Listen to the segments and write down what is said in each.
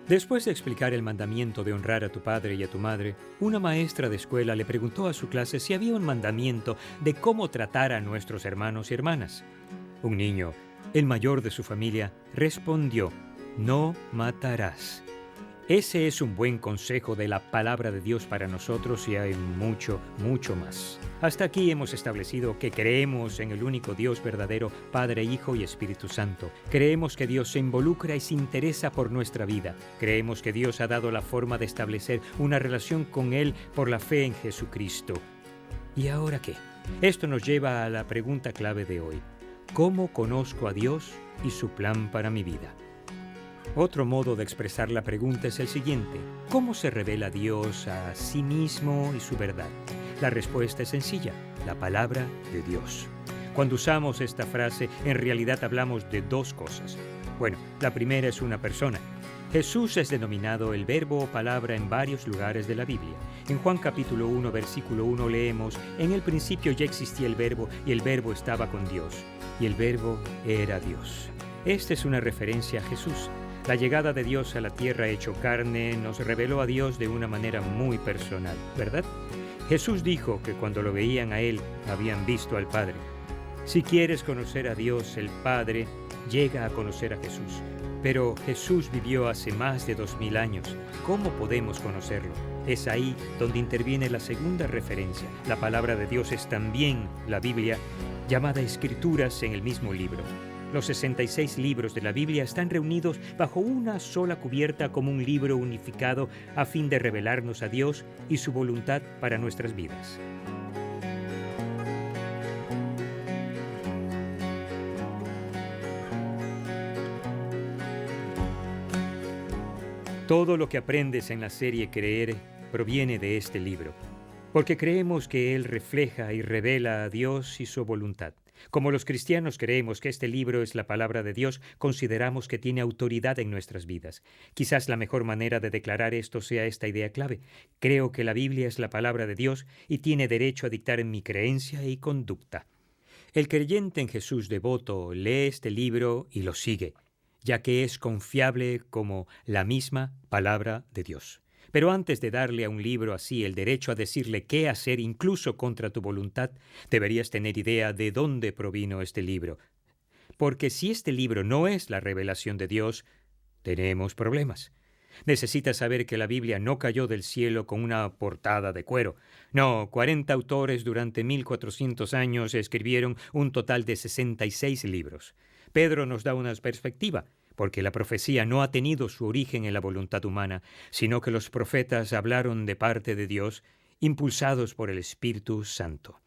Después de explicar el mandamiento de honrar a tu padre y a tu madre, una maestra de escuela le preguntó a su clase si había un mandamiento de cómo tratar a nuestros hermanos y hermanas. Un niño, el mayor de su familia, respondió: "No matarás". Ese es un buen consejo de la palabra de Dios para nosotros y hay mucho, mucho más. Hasta aquí hemos establecido que creemos en el único Dios verdadero, Padre, Hijo y Espíritu Santo. Creemos que Dios se involucra y se interesa por nuestra vida. Creemos que Dios ha dado la forma de establecer una relación con Él por la fe en Jesucristo. ¿Y ahora qué? Esto nos lleva a la pregunta clave de hoy. ¿Cómo conozco a Dios y su plan para mi vida? Otro modo de expresar la pregunta es el siguiente: ¿cómo se revela Dios a sí mismo y su verdad? La respuesta es sencilla: la palabra de Dios. Cuando usamos esta frase, en realidad hablamos de dos cosas. Bueno, la primera es una persona. Jesús es denominado el verbo o palabra en varios lugares de la Biblia. En Juan capítulo 1, versículo 1 leemos: "En el principio ya existía el verbo, y el verbo estaba con Dios, y el verbo era Dios". Esta es una referencia a Jesús. La llegada de Dios a la tierra hecho carne nos reveló a Dios de una manera muy personal, ¿verdad? Jesús dijo que cuando lo veían a Él, habían visto al Padre. Si quieres conocer a Dios, el Padre, llega a conocer a Jesús. Pero Jesús vivió hace más de 2000 años. ¿Cómo podemos conocerlo? Es ahí donde interviene la segunda referencia. La palabra de Dios es también la Biblia, llamada Escrituras en el mismo libro. Los 66 libros de la Biblia están reunidos bajo una sola cubierta como un libro unificado a fin de revelarnos a Dios y su voluntad para nuestras vidas. Todo lo que aprendes en la serie Creer proviene de este libro, porque creemos que él refleja y revela a Dios y su voluntad. Como los cristianos creemos que este libro es la palabra de Dios, consideramos que tiene autoridad en nuestras vidas. Quizás la mejor manera de declarar esto sea esta idea clave: creo que la Biblia es la palabra de Dios y tiene derecho a dictar en mi creencia y conducta. El creyente en Jesús devoto lee este libro y lo sigue, ya que es confiable como la misma palabra de Dios. Pero antes de darle a un libro así el derecho a decirle qué hacer incluso contra tu voluntad, deberías tener idea de dónde provino este libro. Porque si este libro no es la revelación de Dios, tenemos problemas. Necesitas saber que la Biblia no cayó del cielo con una portada de cuero. No, 40 autores durante 1400 años escribieron un total de 66 libros. Pedro nos da una perspectiva, porque la profecía no ha tenido su origen en la voluntad humana, sino que los profetas hablaron de parte de Dios, impulsados por el Espíritu Santo.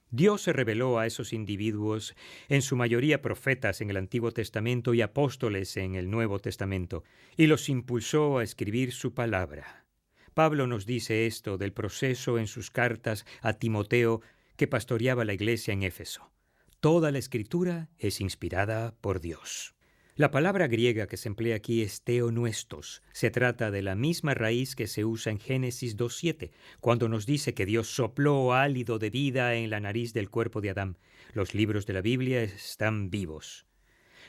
Dios se reveló a esos individuos, en su mayoría profetas en el Antiguo Testamento y apóstoles en el Nuevo Testamento, y los impulsó a escribir su palabra. Pablo nos dice esto del proceso en sus cartas a Timoteo, que pastoreaba la iglesia en Éfeso. Toda la Escritura es inspirada por Dios. La palabra griega que se emplea aquí es theopneustos. Se trata de la misma raíz que se usa en Génesis 2:7, cuando nos dice que Dios sopló hálito de vida en la nariz del cuerpo de Adán. Los libros de la Biblia están vivos.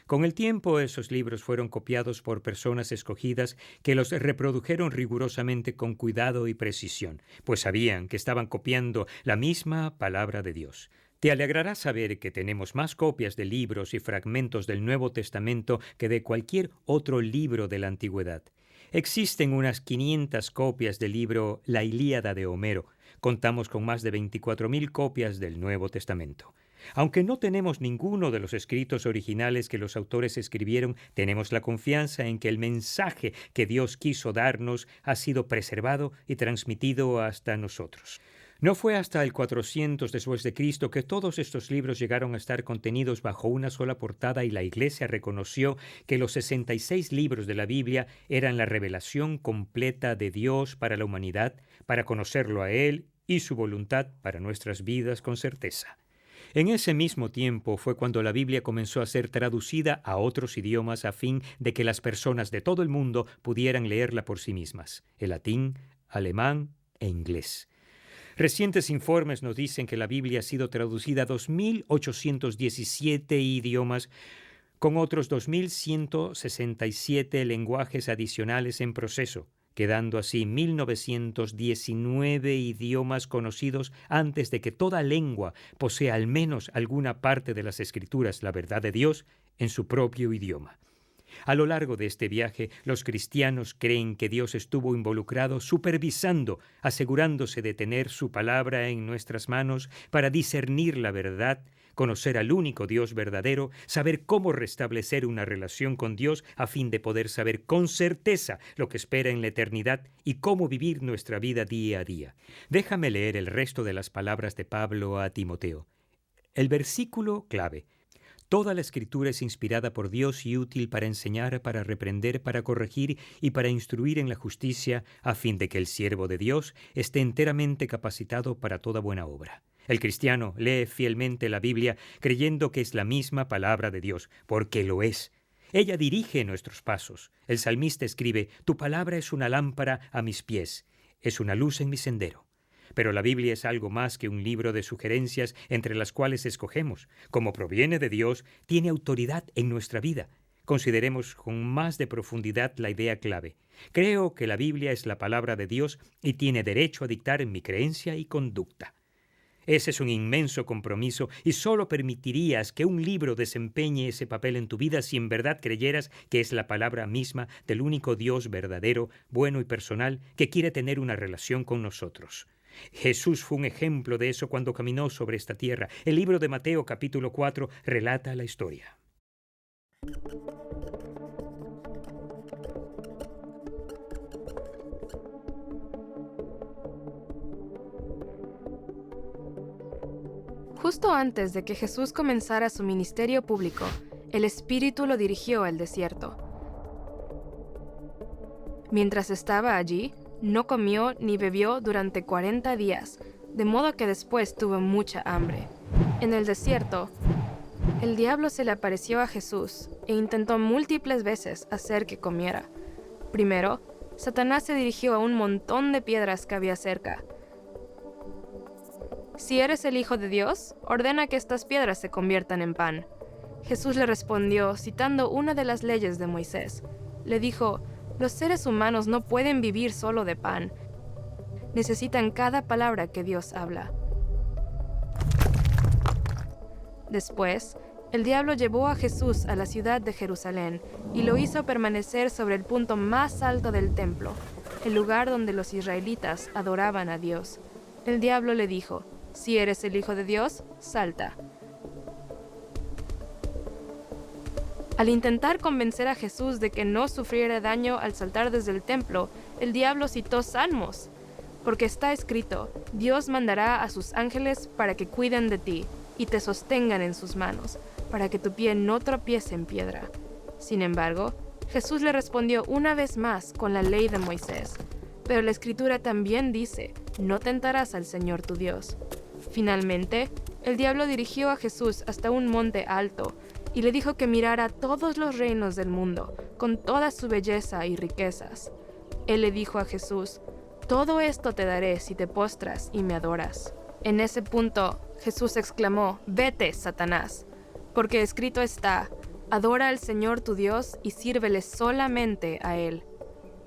Con el tiempo, esos libros fueron copiados por personas escogidas que los reprodujeron rigurosamente con cuidado y precisión, pues sabían que estaban copiando la misma palabra de Dios. Te alegrará saber que tenemos más copias de libros y fragmentos del Nuevo Testamento que de cualquier otro libro de la Antigüedad. Existen unas 500 copias del libro La Ilíada de Homero. Contamos con más de 24,000 copias del Nuevo Testamento. Aunque no tenemos ninguno de los escritos originales que los autores escribieron, tenemos la confianza en que el mensaje que Dios quiso darnos ha sido preservado y transmitido hasta nosotros. No fue hasta el 400 después de Cristo que todos estos libros llegaron a estar contenidos bajo una sola portada y la Iglesia reconoció que los 66 libros de la Biblia eran la revelación completa de Dios para la humanidad, para conocerlo a Él y su voluntad para nuestras vidas con certeza. En ese mismo tiempo fue cuando la Biblia comenzó a ser traducida a otros idiomas a fin de que las personas de todo el mundo pudieran leerla por sí mismas: el latín, alemán e inglés. Recientes informes nos dicen que la Biblia ha sido traducida a 2.817 idiomas, con otros 2.167 lenguajes adicionales en proceso, quedando así 1.919 idiomas conocidos antes de que toda lengua posea al menos alguna parte de las Escrituras, la verdad de Dios, en su propio idioma. A lo largo de este viaje, los cristianos creen que Dios estuvo involucrado supervisando, asegurándose de tener su palabra en nuestras manos para discernir la verdad, conocer al único Dios verdadero, saber cómo restablecer una relación con Dios a fin de poder saber con certeza lo que espera en la eternidad y cómo vivir nuestra vida día a día. Déjame leer el resto de las palabras de Pablo a Timoteo. El versículo clave: toda la Escritura es inspirada por Dios y útil para enseñar, para reprender, para corregir y para instruir en la justicia, a fin de que el siervo de Dios esté enteramente capacitado para toda buena obra. El cristiano lee fielmente la Biblia creyendo que es la misma palabra de Dios, porque lo es. Ella dirige nuestros pasos. El salmista escribe: tu palabra es una lámpara a mis pies, es una luz en mi sendero. Pero la Biblia es algo más que un libro de sugerencias entre las cuales escogemos. Como proviene de Dios, tiene autoridad en nuestra vida. Consideremos con más de profundidad la idea clave. Creo que la Biblia es la palabra de Dios y tiene derecho a dictar en mi creencia y conducta. Ese es un inmenso compromiso y solo permitirías que un libro desempeñe ese papel en tu vida si en verdad creyeras que es la palabra misma del único Dios verdadero, bueno y personal que quiere tener una relación con nosotros. Jesús fue un ejemplo de eso cuando caminó sobre esta tierra. El libro de Mateo capítulo 4 relata la historia. Justo antes de que Jesús comenzara su ministerio público, el Espíritu lo dirigió al desierto. Mientras estaba allí, no comió ni bebió durante 40 días, de modo que después tuvo mucha hambre. En el desierto, el diablo se le apareció a Jesús e intentó múltiples veces hacer que comiera. Primero, Satanás se dirigió a un montón de piedras que había cerca. Si eres el Hijo de Dios, ordena que estas piedras se conviertan en pan. Jesús le respondió citando una de las leyes de Moisés. Le dijo: los seres humanos no pueden vivir solo de pan. Necesitan cada palabra que Dios habla. Después, el diablo llevó a Jesús a la ciudad de Jerusalén y lo hizo permanecer sobre el punto más alto del templo, el lugar donde los israelitas adoraban a Dios. El diablo le dijo: si eres el Hijo de Dios, salta. Al intentar convencer a Jesús de que no sufriera daño al saltar desde el templo, el diablo citó Salmos, porque está escrito: Dios mandará a sus ángeles para que cuiden de ti y te sostengan en sus manos, para que tu pie no tropiece en piedra. Sin embargo, Jesús le respondió una vez más con la ley de Moisés. Pero la Escritura también dice: no tentarás al Señor tu Dios. Finalmente, el diablo dirigió a Jesús hasta un monte alto y le dijo que mirara todos los reinos del mundo, con toda su belleza y riquezas. Él le dijo a Jesús: todo esto te daré si te postras y me adoras. En ese punto, Jesús exclamó: vete, Satanás, porque escrito está: adora al Señor tu Dios y sírvele solamente a Él.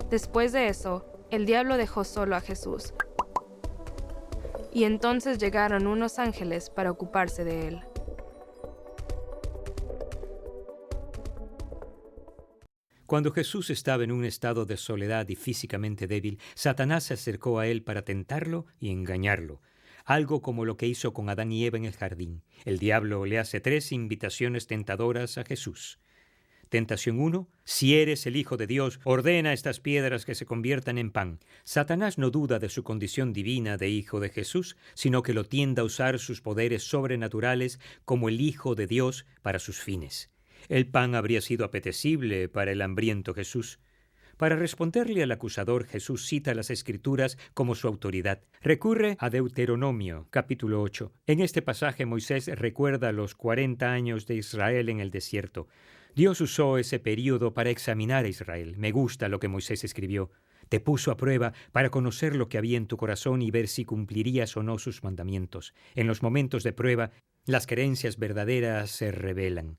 Después de eso, el diablo dejó solo a Jesús. Y entonces llegaron unos ángeles para ocuparse de él. Cuando Jesús estaba en un estado de soledad y físicamente débil, Satanás se acercó a él para tentarlo y engañarlo. Algo como lo que hizo con Adán y Eva en el jardín. El diablo le hace 3 invitaciones tentadoras a Jesús. Tentación 1. Si eres el Hijo de Dios, ordena a estas piedras que se conviertan en pan. Satanás no duda de su condición divina de Hijo de Jesús, sino que lo tiende a usar sus poderes sobrenaturales como el Hijo de Dios para sus fines. El pan habría sido apetecible para el hambriento Jesús. Para responderle al acusador, Jesús cita las Escrituras como su autoridad. Recurre a Deuteronomio, capítulo 8. En este pasaje Moisés recuerda los 40 años de Israel en el desierto. Dios usó ese período para examinar a Israel. Me gusta lo que Moisés escribió. Te puso a prueba para conocer lo que había en tu corazón y ver si cumplirías o no sus mandamientos. En los momentos de prueba, las creencias verdaderas se revelan.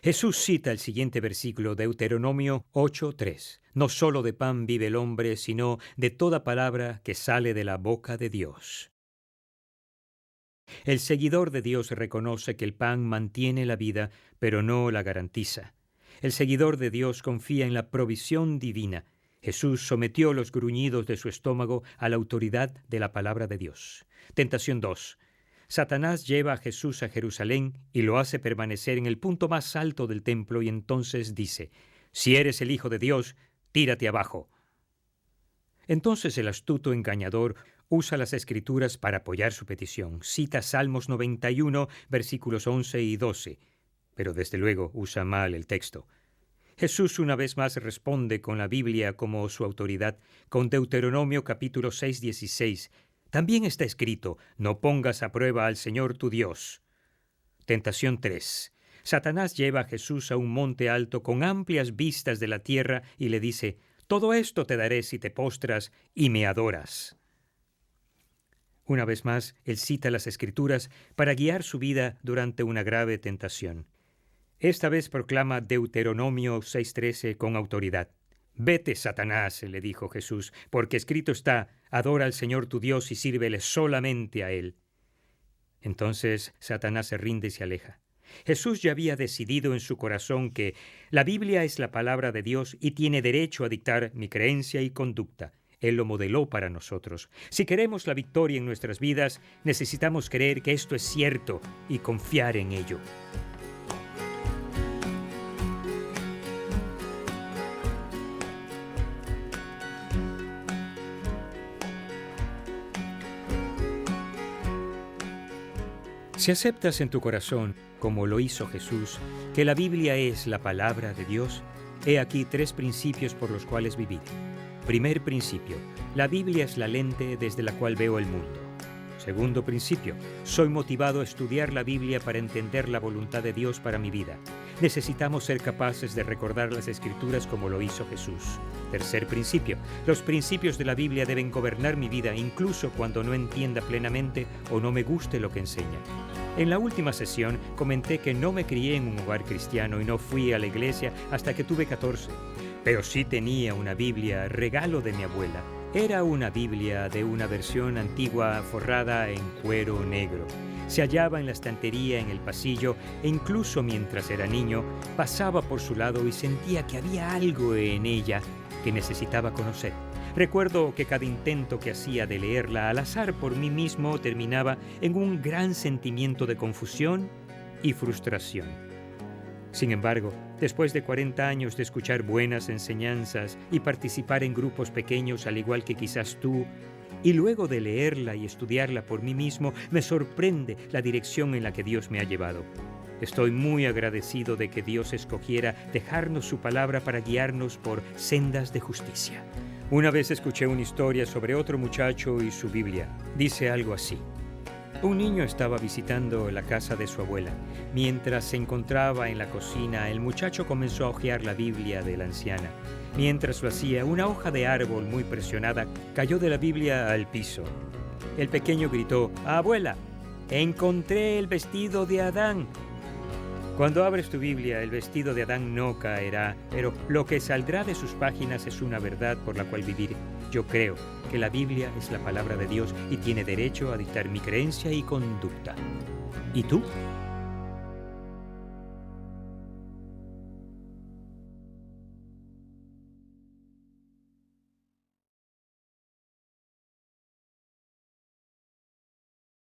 Jesús cita el siguiente versículo, Deuteronomio 8:3. No solo de pan vive el hombre, sino de toda palabra que sale de la boca de Dios. El seguidor de Dios reconoce que el pan mantiene la vida, pero no la garantiza. El seguidor de Dios confía en la provisión divina. Jesús sometió los gruñidos de su estómago a la autoridad de la palabra de Dios. Tentación 2. Satanás lleva a Jesús a Jerusalén y lo hace permanecer en el punto más alto del templo y entonces dice: «Si eres el Hijo de Dios, tírate abajo». Entonces el astuto engañador usa las Escrituras para apoyar su petición. Cita Salmos 91, versículos 11 y 12, pero desde luego usa mal el texto. Jesús una vez más responde con la Biblia como su autoridad, con Deuteronomio capítulo 6, 16. También está escrito: «No pongas a prueba al Señor tu Dios». Tentación 3. Satanás lleva a Jesús a un monte alto con amplias vistas de la tierra y le dice: «Todo esto te daré si te postras y me adoras». Una vez más, él cita las Escrituras para guiar su vida durante una grave tentación. Esta vez proclama Deuteronomio 6:13 con autoridad. «Vete, Satanás», le dijo Jesús, «porque escrito está: adora al Señor tu Dios y sírvele solamente a Él». Entonces Satanás se rinde y se aleja. Jesús ya había decidido en su corazón que la Biblia es la palabra de Dios y tiene derecho a dictar mi creencia y conducta. Él lo modeló para nosotros. Si queremos la victoria en nuestras vidas, necesitamos creer que esto es cierto y confiar en ello. Si aceptas en tu corazón, como lo hizo Jesús, que la Biblia es la palabra de Dios, he aquí 3 principios por los cuales vivir. Primer principio: la Biblia es la lente desde la cual veo el mundo. Segundo principio: soy motivado a estudiar la Biblia para entender la voluntad de Dios para mi vida. Necesitamos ser capaces de recordar las Escrituras como lo hizo Jesús. Tercer principio: los principios de la Biblia deben gobernar mi vida, incluso cuando no entienda plenamente o no me guste lo que enseña. En la última sesión comenté que no me crié en un hogar cristiano y no fui a la iglesia hasta que tuve 14. Pero sí tenía una Biblia, regalo de mi abuela. Era una Biblia de una versión antigua forrada en cuero negro. Se hallaba en la estantería en el pasillo e incluso mientras era niño pasaba por su lado y sentía que había algo en ella que necesitaba conocer. Recuerdo que cada intento que hacía de leerla al azar por mí mismo terminaba en un gran sentimiento de confusión y frustración. Sin embargo, después de 40 años de escuchar buenas enseñanzas y participar en grupos pequeños al igual que quizás tú, y luego de leerla y estudiarla por mí mismo, me sorprende la dirección en la que Dios me ha llevado. Estoy muy agradecido de que Dios escogiera dejarnos su palabra para guiarnos por sendas de justicia. Una vez escuché una historia sobre otro muchacho y su Biblia. Dice algo así: un niño estaba visitando la casa de su abuela. Mientras se encontraba en la cocina, el muchacho comenzó a hojear la Biblia de la anciana. Mientras lo hacía, una hoja de árbol muy presionada cayó de la Biblia al piso. El pequeño gritó: «Abuela, encontré el vestido de Adán». Cuando abres tu Biblia, el vestido de Adán no caerá, pero lo que saldrá de sus páginas es una verdad por la cual vivir. Yo creo que la Biblia es la palabra de Dios y tiene derecho a dictar mi creencia y conducta. ¿Y tú?